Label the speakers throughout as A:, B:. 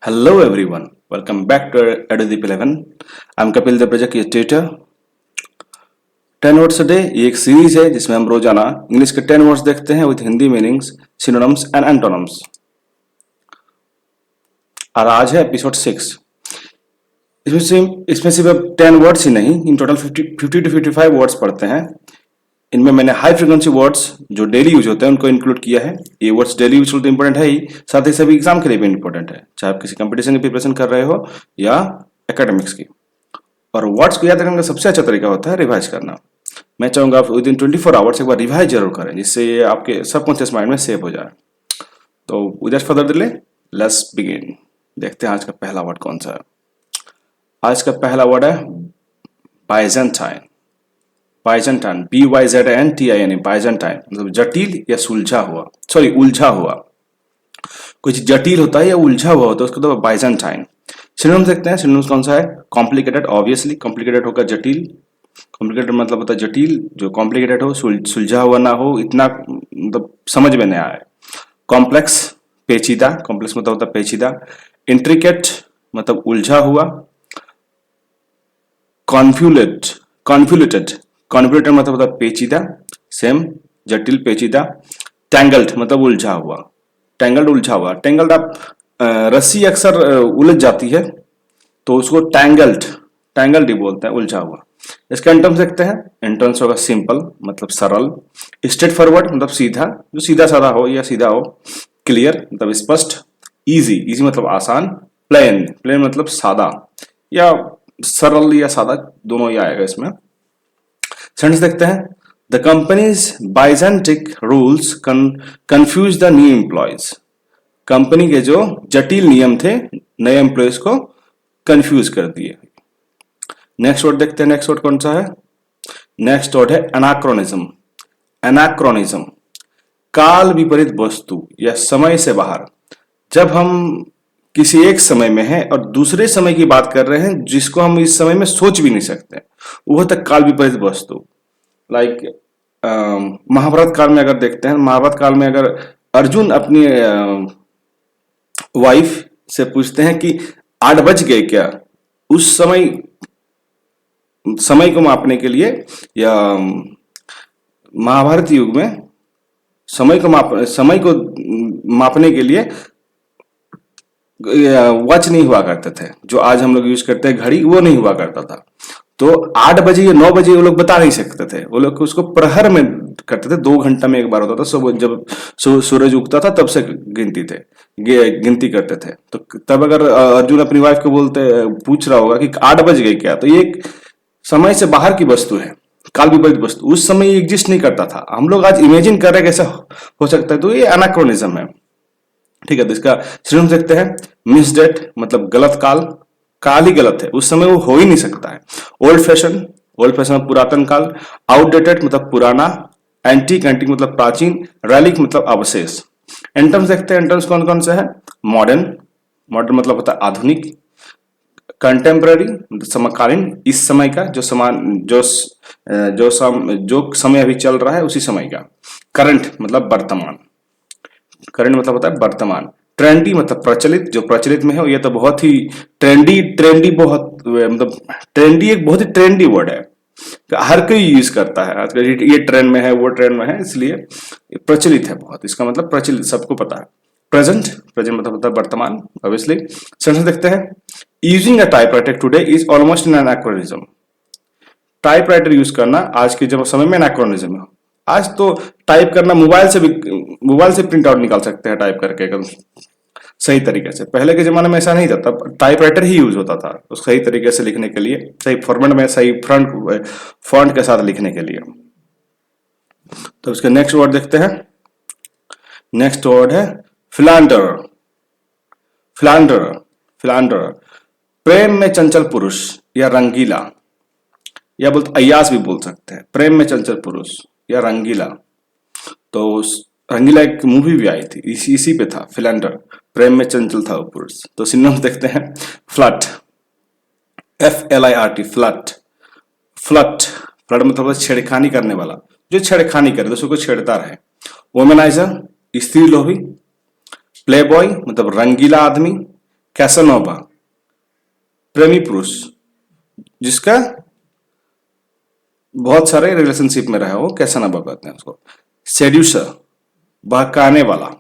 A: Hello everyone, welcome back to EduDeep 11. I'm Kapil Debraja की tutor 10 words a day. ये एक series है जिसमें हम रोजाना इंग्लिश के 10 वर्ड्स देखते हैं with Hindi meanings, synonyms and antonyms. और आज है एपिसोड 6। इसमें सिर्फ 10 वर्ड्स ही नहीं, इन टोटल 50 to 55 वर्ड्स पढ़ते हैं। इनमें मैंने हाई फ्रिक्वेंसी वर्ड्स जो डेली यूज होते हैं उनको इंक्लूड किया है। ये वर्ड्स डेली यूज तो इंपॉर्टेंट है ही, साथ ही सभी एग्जाम के लिए भी इंपॉर्टेंट है, चाहे आप किसी कंपटीशन की प्रिपरेशन कर रहे हो या एकेडमिक्स की। और वर्ड्स को याद रखने का सबसे अच्छा तरीका होता है रिवाइज करना। मैं चाहूंगा आप विद इन 24 आवर्स एक बार रिवाइज जरूर करें, जिससे ये आपके सबकॉन्शियस माइंड में सेव हो जाए। तो without further delay let's begin. देखते हैं आज का पहला वर्ड कौन सा है। आज का पहला वर्ड है बाइजेंटाइन। बाइजेंटाइन, BYZANTIN, बाइजेंटाइन मतलब जटिल या सुलझा हुआ, सॉरी उलझा हुआ। कुछ जटिल होता है या उलझा हुआ होता है उसको तो बाइजेंटाइन। सिनोनिम्स देखते हैं। सिनोनिम्स कौन सा है? कॉम्प्लिकेटेड, ऑब्वियसली कॉम्प्लिकेटेड होगा जटिल। कॉम्प्लिकेटेड मतलब होता है जटिल, जो कॉम्प्लिकेटेड हो, सुलझा हुआ ना हो, इतना मतलब समझ में नहीं आए। कॉम्प्लेक्स, पेचीदा, कॉम्प्लेक्स मतलब होता है पेचीदा। इंट्रिकेट मतलब उलझा हुआ। कॉन्फ्यूलेट, कॉन्फ्यूलेटेड, कॉन्फ्यूलेटेड मतलब होता है पेचीदा, सेम जटिल पेचीदा। टैंगल्ड मतलब उलझा हुआ, टैंगल्ड उलझा हुआ। टैंगल्ड आप रस्सी अक्सर उलझ जाती है तो उसको टैंगल्ड, टैंगल्ड ही बोलते हैं, उलझा हुआ। इसके एंटोन्स देखते हैं। एंटोन्स होगा सिंपल मतलब सरल, स्ट्रेट फॉरवर्ड मतलब सीधा, जो सीधा साधा हो या सीधा हो। क्लियर मतलब स्पष्ट। इजी, इजी मतलब आसान। प्लेन, प्लेन मतलब सादा या सरल या सादा, दोनों ही आएगा इसमें। सेंटेंस देखते हैं। The company's byzantine rules confuse the new employees. Company के जो जटिल नियम थे नए एम्प्लॉयज को कंफ्यूज कर दिए। नेक्स्ट वर्ड देखते हैं। नेक्स्ट वर्ड कौन सा है? नेक्स्ट वर्ड है अनाक्रोनिज्म। अनाक्रोनिज्म, काल विपरीत वस्तु या समय से बाहर। जब हम किसी एक समय में हैं और दूसरे समय की बात कर रहे हैं जिसको हम इस समय में सोच भी नहीं सकते, वो तक काल विपरीत वस्तु। लाइक महाभारत काल में अगर देखते हैं, महाभारत काल में अगर अर्जुन अपनी वाइफ से पूछते हैं कि 8 बज गए क्या, उस समय समय को मापने के लिए या महाभारत युग में समय को मापने के लिए वॉच नहीं हुआ करते थे। जो आज हम लोग यूज करते हैं घड़ी, वो नहीं हुआ करता था। तो 8 बजे या 9 बजे वो लोग बता नहीं सकते थे, वो लोग उसको प्रहर में करते थे। 2 घंटा में एक बार होता था, सुबह जब सूरज उगता था तब से गिनती करते थे। तो तब अगर अर्जुन अपनी वाइफ को पूछ रहा होगा कि 8 बज गए क्या, तो ये एक समय से बाहर की वस्तु है, काल विपरीत वस्तु। उस समय ये एग्जिस्ट नहीं करता था। हम लोग आज इमेजिन कर रहे हैं कैसा हो सकता है, तो ये एनाक्रोनिज्म है। ठीक है, तो इसका सिनोनिम देखते हैं। मिसडेट मतलब गलत काल, काल ही गलत है, उस समय वो हो ही नहीं सकता है। ओल्ड फैशन, ओल्ड फैशन पुरातन काल। आउटडेटेड मतलब पुराना। एंटीक, एंटीक मतलब प्राचीन। रेलिक मतलब अवशेष। एंटम्स देखते हैं। एंटम्स कौन कौन से हैं? मॉडर्न, मॉडर्न मतलब होता है आधुनिक। कंटेम्पररी मतलब समकालीन, इस समय का, जो समय अभी चल रहा है उसी समय का। करंट मतलब वर्तमान, करंट मतलब होता है वर्तमान। ट्रेंडी मतलब प्रचलित, जो प्रचलित में है। ये तो बहुत ही ट्रेंडी, मतलब ट्रेंडी एक बहुत ही ट्रेंडी वर्ड है, हर कोई यूज करता है आजकल। ये ट्रेंड में है, वो ट्रेंड में है, इसलिए प्रचलित है बहुत। इसका मतलब प्रचलित, सबको पता है। प्रेजेंट, प्रेजेंट मतलब होता है वर्तमान, ऑब्वियसली। सेंटेंस देखते हैं। Using a typewriter today is almost an anachronism. Typewriter use करना आज के जब समय में एनाक्रोनिज्म है। आज तो टाइप करना मोबाइल से प्रिंट आउट निकाल सकते हैं टाइप करके एकदम सही तरीके से। पहले के जमाने में ऐसा नहीं था, तब टाइपराइटर ही यूज होता था उस सही तरीके से लिखने के लिए, सही फॉर्मेट में, सही फॉन्ट के साथ लिखने के लिए। तो उसके नेक्स्ट वर्ड देखते हैं। नेक्स्ट वर्ड है फिलांडर। फिलांडर, फिलांडर प्रेम में चंचल पुरुष या रंगीला, या बोलते अय्यास भी बोल सकते हैं। प्रेम में चंचल पुरुष या रंगीला। तो रंगीला एक मूवी भी आई थी, इसी पे था फिलांडर, प्रेम में चंचल था वो पुरुष। तो सिनोनिम्स देखते हैं। Flirt, FLIRT, flirt. Flirt, flirt मतलब छेड़खानी करने वाला, जो छेड़खानी करे, दूसरों को छेड़ता रहे। वोमेनाइजर, स्त्री लोभी। प्लेबॉय मतलब रंगीला आदमी। कैसानोवा, प्रेमी पुरुष जिसका बहुत सारे रिलेशनशिप में रहा हो, कैसानोवा कहते हैं उसको। सेड्यूसर, बहकाने वाला।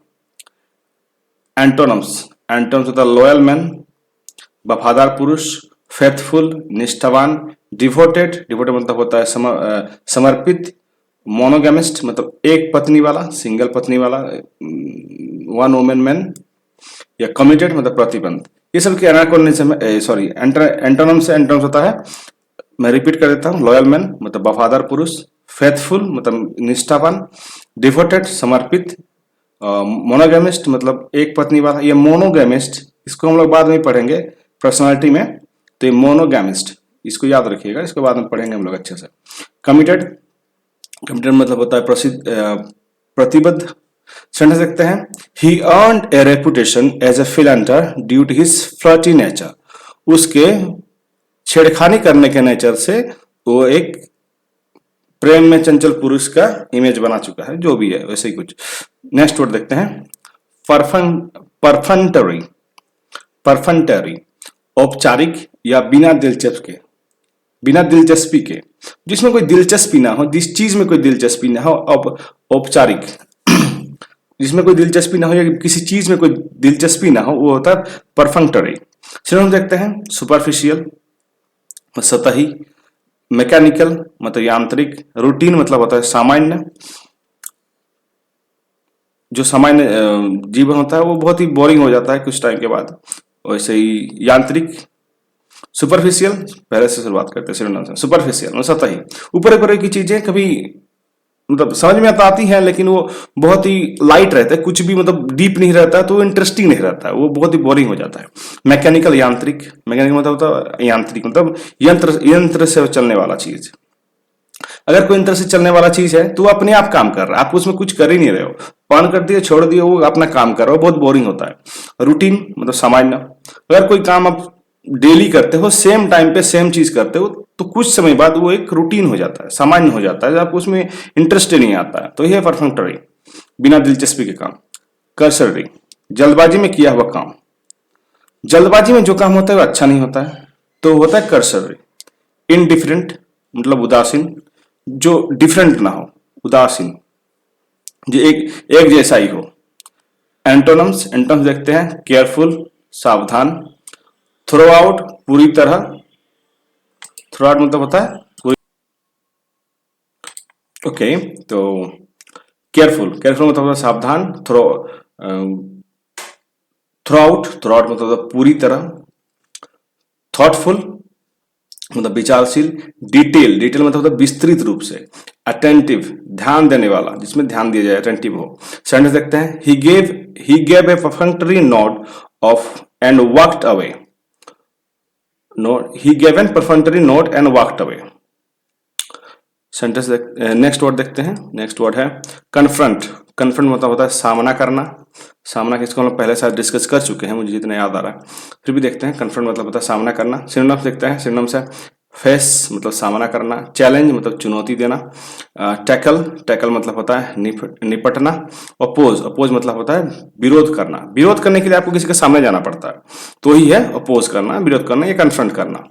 A: एंटोनम्स, एंटोनम्स होता है लॉयल मैन, वफादार पुरुष, फेथफुल, निष्ठावान, डिवोटेड, डिवोटेड मतलब होता है समर्पित, मोनोगेमिस्ट मतलब एक पत्नी वाला, सिंगल पत्नी वाला, वन वुमेन मैन, या कमिटेड मतलब प्रतिबंध। ये सब के एनाकोनिज्म सॉरी एंटोनम्स से एंटोनम्स होता है, मैं रिपीट कर देता हूँ, लॉयल मैन मतलब वफादार पुरुष, फेथफुल मतलब निष्ठावान, डिवोटेड समर्पित, मोनोगेमिस्ट मतलब एक पत्नी वाला। ये मोनोगेमिस्ट इसको हम लोग बाद में पढ़ेंगे पर्सनालिटी में, तो ये मोनोगेमिस्ट इसको याद रखिएगा, इसको बाद में पढ़ेंगे हम लोग अच्छे से। कमिटेड, कमिटेड मतलब होता है प्रतिबद्ध। समझ सकते हैं, he earned a reputation as a philanderer due to his flirty nature, उसके छेड़खानी करने के नेचर से वो एक प्रेम में चंचल पुरुष का इमेज बना चुका है, जो भी है वैसे ही कुछ। नेक्स्ट वर्ड देखते हैं, परफेंटरी, परफेंटरी औपचारिक या बिना दिलचस्पी के, जिसमें कोई दिलचस्पी ना हो, जिस चीज में कोई दिलचस्पी ना हो, औपचारिक जिसमें कोई दिलचस्पी ना हो या किसी चीज में कोई दिलचस्पी ना हो, वो होता है परफेक्टरी। फिर हम देखते हैं सुपरफिशियल सतही, मैकेनिकल मतलब यांत्रिक, रूटीन मतलब होता है सामान्य, जो सामान्य जीवन होता है वो बहुत ही बोरिंग हो जाता है कुछ टाइम के बाद, वैसे ही यांत्रिक। सुपरफिशियल, पहले से शुरुआत करते हैं, सुपरफिशियल मतलब सतही, ऊपर ऊपर की चीजें कभी मतलब समझ में तो आती है, लेकिन वो बहुत ही लाइट रहता है, कुछ भी मतलब डीप नहीं रहता है, तो वो इंटरेस्टिंग नहीं रहता है, वो बहुत ही बोरिंग हो जाता है। मैकेनिकल यांत्रिक, मैकेनिकल मतलब होता है यांत्रिक मतलब यंत्र से चलने वाला चीज। अगर कोई यंत्र से चलने वाला चीज है तो वो अपने आप काम कर रहा है, आप उसमें कुछ कर ही नहीं रहे हो, ऑन कर दिए छोड़ दिए, वो अपना काम कर रहा हो, बहुत बोरिंग होता है। रूटीन मतलब सामान्य, अगर कोई काम आप डेली करते हो, सेम टाइम पे सेम चीज करते हो, तो कुछ समय बाद वो एक रूटीन हो जाता है, सामान्य हो जाता है, आपको उसमें इंटरेस्ट नहीं आता है, तो यह परफेक्टरी, बिना दिलचस्पी के काम। कर्सरी, जल्दबाजी में किया हुआ काम, जल्दबाजी में जो काम होता है वो अच्छा नहीं होता है, तो होता है कर्सरी। इनडिफरेंट मतलब उदासीन, जो डिफरेंट ना हो, उदासीन, जो एक जैसा ही हो। एंटोनम्स, एंटोनम्स देखते हैं, केयरफुल सावधान, थ्रो आउट पूरी तरह, थ्रो आउट मतलब होता है पूरी, ओके। तो केयरफुल, केयरफुल मतलब होता है सावधान, थ्रो आउट मतलब होता है पूरी तरह, थॉटफुल मतलब विचारशील, डिटेल, डिटेल मतलब होता है विस्तृत रूप से, अटेंटिव ध्यान देने वाला, जिसमें ध्यान दिया जाए, अटेंटिव हो। सेंटेंस देखते हैं, he gave a perfunctory note of and walked away, he gave an perfunctory note and walked away। Sentence next word देखते हैं, नेक्स्ट वर्ड है कन्फ्रंट। कन्फ्रंट मतलब होता है सामना करना, सामना किसको हम लोग पहले साथ डिस्कस कर चुके हैं, मुझे जितना याद आ रहा है, फिर भी देखते हैं। कन्फ्रंट मतलब होता है सामना करना। सिनोनिम्स देखते हैं, सिनोनिम्स है फेस मतलब सामना करना, चैलेंज मतलब चुनौती देना, टैकल, टैकल मतलब होता है निपटना, अपोज, अपोज मतलब होता है विरोध करना, विरोध करने के लिए आपको किसी के सामने जाना पड़ता है, तो ही है अपोज करना, विरोध करना, ये कन्फ्रंट करना।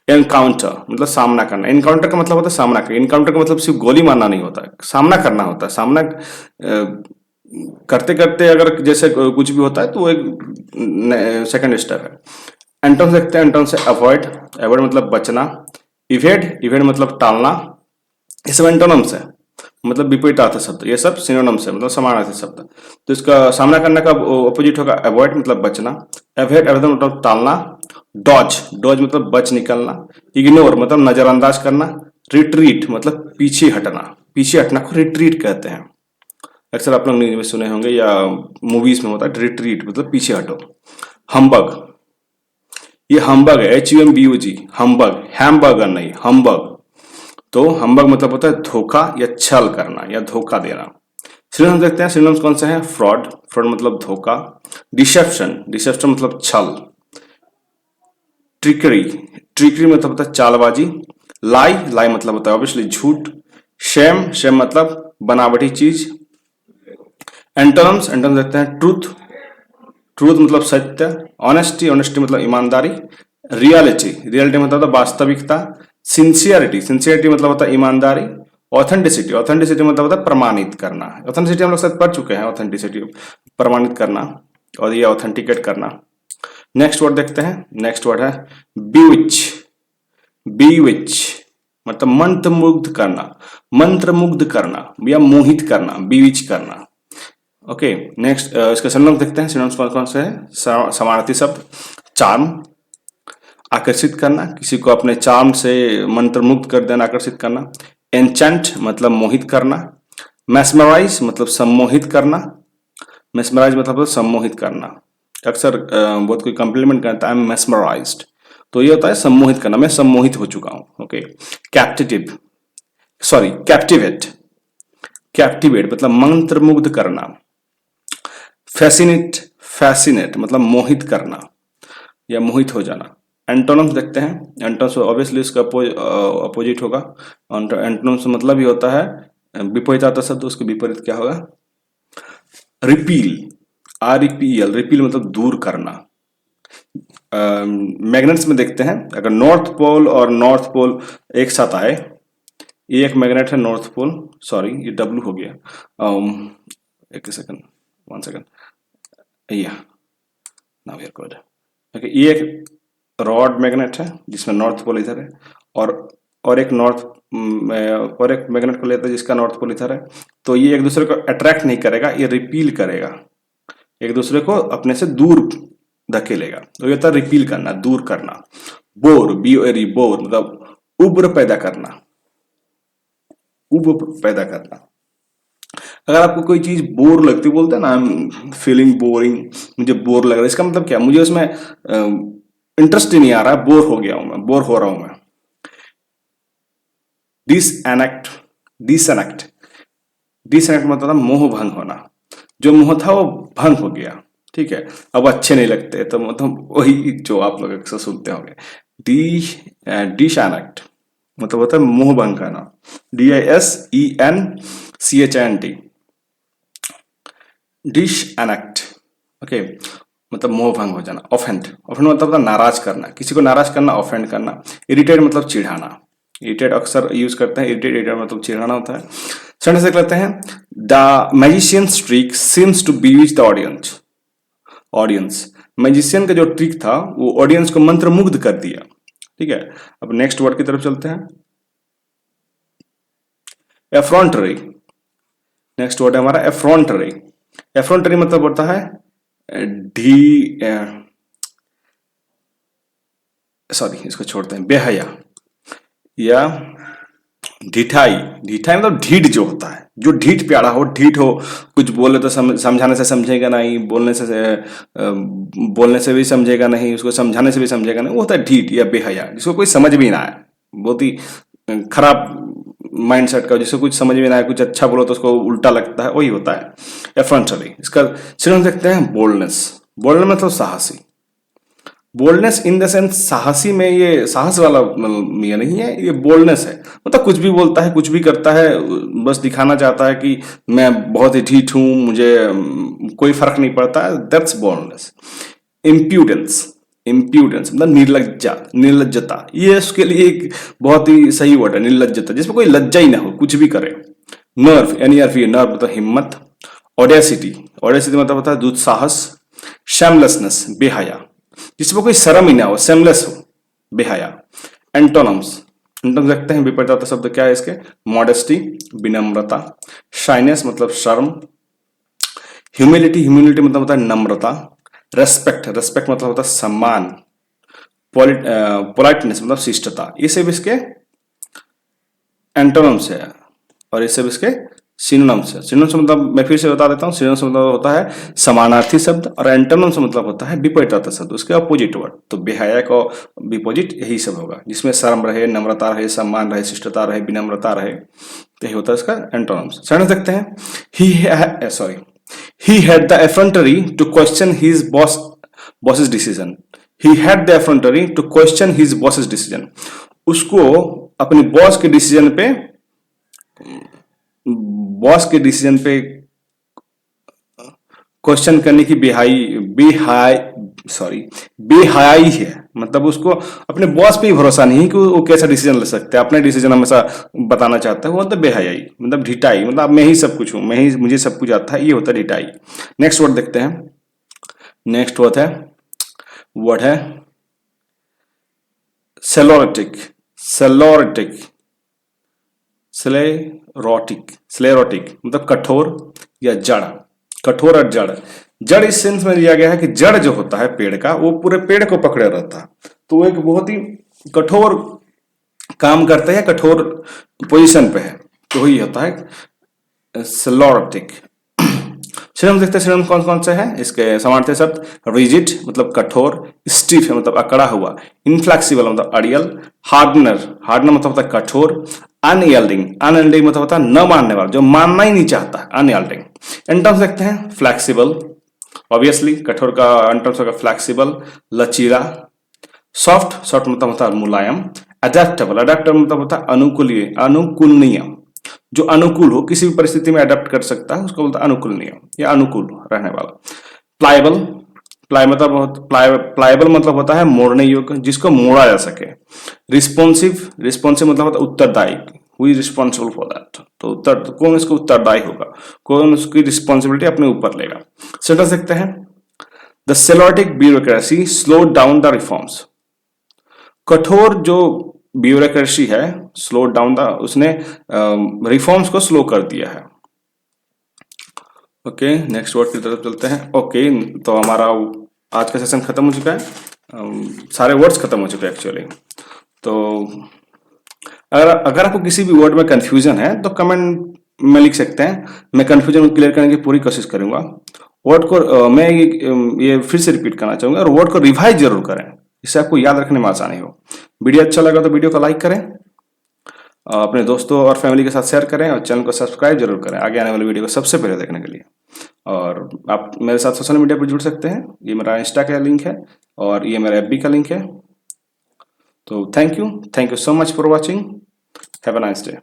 A: एनकाउंटर मतलब सामना करना, एनकाउंटर का मतलब होता है सामना करना, एनकाउंटर का मतलब सिर्फ गोली मारना नहीं होता है, सामना करना होता है। सामना करते करते अगर जैसे कुछ भी होता है तो वो एक सेकंड स्टेप है। एंटोन्स देखते हैं, एंटोन्स से अवॉइड, अवॉइड मतलब बचना, इवेड, इवेड मतलब टालना, ये सब एंटोनिम्स है, मतलब विपरीतार्थ शब्द, ये सब सिनोनिम्स है मतलब समानार्थी शब्द। तो इसका सामना करने का ऑपोजिट होगा अवॉइड मतलब बचना, अवॉइड मतलब टालना, डॉज, डॉज मतलब बच निकलना, इग्नोर मतलब नजरअंदाज करना, रिट्रीट मतलब पीछे हटना, पीछे हटना को रिट्रीट कहते हैं, अक्सर आप लोग न्यूज में सुने होंगे या मूवीज में होता है रिट्रीट मतलब पीछे हटो। हम्बग, ये हम्बग है, HUMBUG, हम्बग, हैमबर्गर नहीं, हम्बग। तो हम्बग मतलब होता है धोखा या छल करना या धोखा देना। सिनोनिम्स देखते हैं, सिनोनिम्स कौन सा है, फ्रॉड, फ्रॉड मतलब धोखा, डिसेप्शन, डिसेप्शन मतलब छल, ट्रिकरी, ट्रिकरी मतलब होता है चालबाजी, लाई, लाई मतलब होता है ऑब्वियसली झूठ, शेम, शेम मतलब बनावटी चीज। एंटोनिम्स, एंटोनिम्स देखते हैं, ट्रूथ, ट्रूथ मतलब सत्य, ऑनेस्टी, ऑनेस्टी मतलब ईमानदारी, रियलिटी, रियलिटी मतलब होता है वास्तविकता, सिंसियरिटी, सिंसियरिटी मतलब होता है ईमानदारी, ऑथेंटिसिटी, ऑथेंटिसिटी मतलब होता है प्रमाणित करना। ऑथेंटिसिटी हम लोग शायद पढ़ चुके हैं, ऑथेंटिसिटी प्रमाणित करना और ये ऑथेंटिकेट करना। नेक्स्ट वर्ड देखते हैं, नेक्स्ट वर्ड है बीविच। बीविच मतलब मंत्रमुग्ध करना, मंत्रमुग्ध करना या मोहित करना, बीविच करना। ओके नेक्स्ट इसके सिनोनिम्स देखते हैं। सिनोनिम्स कौन कौन से हैं? समानार्थी शब्द चार्म, आकर्षित करना, किसी को अपने चार्म से मंत्रमुग्ध कर देना, आकर्षित करना। एंचेंट मतलब मोहित करना। मैस्मराइज मतलब सम्मोहित करना। मैस्मराइज मतलब सम्मोहित करना। अक्सर बहुत कोई कंप्लीमेंट करता है, आई एम मैस्मराइज्ड, तो ये होता है सम्मोहित करना, मैं सम्मोहित हो चुका हूं। Okay captive, sorry captivate, captivate मतलब मंत्रमुग्ध करना। फैसिनेट, फैसिनेट मतलब मोहित करना या मोहित हो जाना। एंटोनिम्स देखते हैं। एंटोनिम्स ऑब्वियसली इसका अपोजिट होगा। एंटोनिम्स मतलब ही होता है विपरीत शब्द, उसके विपरीत क्या होगा? रिपील, REPEL, रिपील मतलब दूर करना। मैग्नेट्स में देखते हैं, अगर नॉर्थ पोल और नॉर्थ पोल एक साथ आए, ये एक मैग्नेट है नॉर्थ पोल, सॉरी ये डब्लू हो गया, एक second, 1 second, yeah now we are good. Okay ये एक रॉड मैग्नेट है जिसमें नॉर्थ पोल इधर है, और एक और एक मैग्नेट को लेते हैं जिसका नॉर्थ पोल इधर है। तो ये एक दूसरे को अट्रैक्ट नहीं करेगा, ये रिपील करेगा, एक दूसरे को अपने से दूर धकेलेगा। तो ये होता है रिपील करना, दूर करना। बोर, BORE, बोर मतलब उब्र पैदा करना, उब्र पैदा करना। अगर आपको कोई चीज बोर लगती है, बोलते हैं ना आई एम फीलिंग बोरिंग, मुझे बोर लग रहा है, इसका मतलब क्या? मुझे उसमें इंटरेस्ट ही नहीं आ रहा है, बोर हो गया हूं मैं, बोर हो रहा हूं मैं। डिसएनेक्ट, डिसएनेक्ट, डिसएनेक्ट मतलब मोह भंग होना, जो मोह था वो भंग हो गया, ठीक है, अब अच्छे नहीं लगते, तो मतलब वही जो आप लोग अक्सर सुनते होंगे। डिसएनेक्ट मतलब होता है मोह भंग करना, DISENCHANT, डिसएनेक्ट। ओके मतलब मोह भंग हो जाना। ऑफेंड, ऑफेंड मतलब होता है नाराज करना, किसी को नाराज करना, ऑफेंड करना। इरिटेट मतलब चिढ़ाना, इरिटेट अक्सर यूज करते हैं, इरिटेट, इरिटेट मतलब चिढ़ाना होता है। सेंटेंस देख लेते हैं। The magician's trick seems to bewitch the audience, audience, magician का जो ट्रिक था वो ऑडियंस को मंत्रमुग्ध कर दिया, ठीक है। अब नेक्स्ट वर्ड की तरफ चलते हैं। एफ्रॉन्टरी, नेक्स्ट वर्ड है हमारा एफ्रॉन्टरी। एफ्रॉन्टरी मतलब होता है ढी, सॉरी इसको छोड़ते हैं, बेहया या ढिठाई। ढिठाई मतलब ढीठ जो होता है, जो ढीठ प्यारा हो, ढीठ हो, कुछ बोले तो समझाने से समझेगा नहीं, बोलने से भी समझेगा नहीं, उसको समझाने से भी समझेगा नहीं, वो होता है ढीठ या बेहया, जिसको कोई समझ भी ना आए, बहुत ही खराब माइंड सेट का, जिसको कुछ समझ में ना आए, कुछ अच्छा बोलो तो उसको उल्टा लगता है, वही होता है एफर्टली। इसका सिनोनिम देखते हैं। बोल्डनेस, बोल्डनेस मतलब साहसी, बोल्डनेस इन द सेंस साहसी में ये साहस वाला ये नहीं है, ये बोल्डनेस है, मतलब कुछ भी बोलता है, कुछ भी करता है, बस दिखाना चाहता है कि मैं बहुत ही ढीठ हूं, मुझे कोई फर्क नहीं पड़ता, दैट्स बोल्डनेस। इम्प्यूडेंस, इम्प्यूडेंस मतलब निर्लज्जा, निर्लज्जता, ये उसके लिए एक बहुत ही सही वर्ड है, निर्लज्जता, जिसमें कोई लज्जा ही ना हो, कुछ भी करे। नर्व, NERV, नर्व मतलब हिम्मत। ऑडेसिटी, ऑडेसिटी मतलब होता है दुस्साहस। शैमलेसनेस, बेहया, जिसमें कोई शर्म ही ना हो, सेमलेस हो, बेहया। एंटोनम्स, एंटोनम्स देखते हैं, विपरीत शब्द क्या है इसके। मॉडेस्टी, विनम्रता। शाइनेस मतलब शर्म। ह्यूमिलिटी, ह्यूमिलिटी मतलब होता है नम्रता। रेस्पेक्ट, रेस्पेक्ट मतलब होता है सम्मान। पोलाइटनेस मतलब शिष्टता। ये सब इसके एंटोनम्स है और ये सब इसके सिनोनिम्स है। सिनोनिम्स मतलब मैं फिर से बता देता हूँ, सिनोनिम्स मतलब होता है समानार्थी शब्द और एंटोनिम्स मतलब होता है विपरीत शब्द, उसके अपोजिट वर्ड। तो बेहया का विपोजिट यही सब होगा, जिसमें शर्म रहे, नम्रता रहे, सम्मान रहे, शिष्टता रहे, विनम्रता रहे, यही होता है इसका एंटोनिम्स। सेंटेंस देखते हैं। He had the effrontery to question his boss's decision. He had the effrontery to question his boss's decision. उसको अपने बॉस के डिसीजन पे क्वेश्चन करने की बेहयाई है, मतलब उसको अपने बॉस पे ही भरोसा नहीं कि वो कैसा डिसीजन ले सकता है, अपने डिसीजन हमेशा बताना चाहता है, वो मतलब बेहयाई, मतलब ढिठाई, मतलब मैं ही सब कुछ हूँ, मुझे सब कुछ आता है, ये होता है ढिठाई। नेक्स्ट वर्ड देखते हैं। नेक्स्ट वर्ड है सेलोरेटिक। सेलोरेटिक स्लेरोटिक मतलब कठोर या जड़। कठोर और जड़। जड़ इस सेंस में लिया गया है कि जड़ जो होता है पेड़ का, वो पूरे पेड़ को पकड़े रहता है, तो वो एक बहुत ही कठोर काम करता है, कठोर पोजीशन पे है, तो वही होता है स्लेरोटिक। सिनोनिम देखते हैं, सिनोनिम कौन कौन से हैं इसके समानार्थी शब्द। रिजिड मतलब कठोर, स्टिफ है मतलब अकड़ा हुआ, इनफ्लेक्सिबल मतलब अड़ियल, हार्डनर हार्डनर मतलब होता है कठोर, अनयल्डिंग अनयल्डिंग मतलब होता है न मानने वाला, जो मानना ही नहीं चाहता, अनयल्डिंग। एंटम्स देखते हैं, फ्लेक्सिबल ऑब्वियसली कठोर का एंटम्स होगा फ्लेक्सिबल, लचीला। सॉफ्ट सॉफ्ट मतलब होता है मुलायम। अडेप्टेबल अडेप्टेबल मतलब होता है अनुकूलीय अनुकूलनीय, जो अनुकूल हो, किसी भी परिस्थिति में अडेप्ट कर सकता है, उसको बोलता है अनुकूलनीय या अनुकूल रहने वाला। प्लायबल प्लायबल मतलब होता है मोड़ने योग्य, जिसको मोड़ा जा सके। रिस्पॉन्सिव मतलब होता है उत्तरदायी, हुई रिस्पॉन्सिबल फॉर दैट, तो कौन इसको उत्तरदायी होगा, कौन उसकी रिस्पॉन्सिबिलिटी अपने ऊपर लेगा। सेंटेंस देखते हैं। The sclerotic bureaucracy slow down the reforms. कठोर जो ब्यूरोक्रेसी है, स्लो डाउन द, उसने रिफॉर्म्स को स्लो कर दिया है। ओके, नेक्स्ट वर्ड की तरफ चलते हैं। ओके, तो हमारा आज का सेशन खत्म हो चुका है, सारे वर्ड्स खत्म हो चुके हैं एक्चुअली। तो अगर आपको किसी भी वर्ड में कंफ्यूजन है तो कमेंट में लिख सकते हैं, मैं कंफ्यूजन को क्लियर करने की पूरी कोशिश करूंगा। वर्ड को मैं ये फिर से रिपीट करना चाहूंगा, और वर्ड को रिवाइज जरूर करें, इससे आपको याद रखने में आसानी हो। वीडियो अच्छा लगा तो वीडियो को लाइक करें, अपने दोस्तों और फैमिली के साथ शेयर करें, और चैनल को सब्सक्राइब जरूर करें आगे आने वाली वीडियो को सबसे पहले देखने के लिए। और आप मेरे साथ सोशल मीडिया पर जुड़ सकते हैं, ये मेरा इंस्टा का लिंक है और ये मेरा एफबी का लिंक है। तो thank you so much for watching, have a nice day.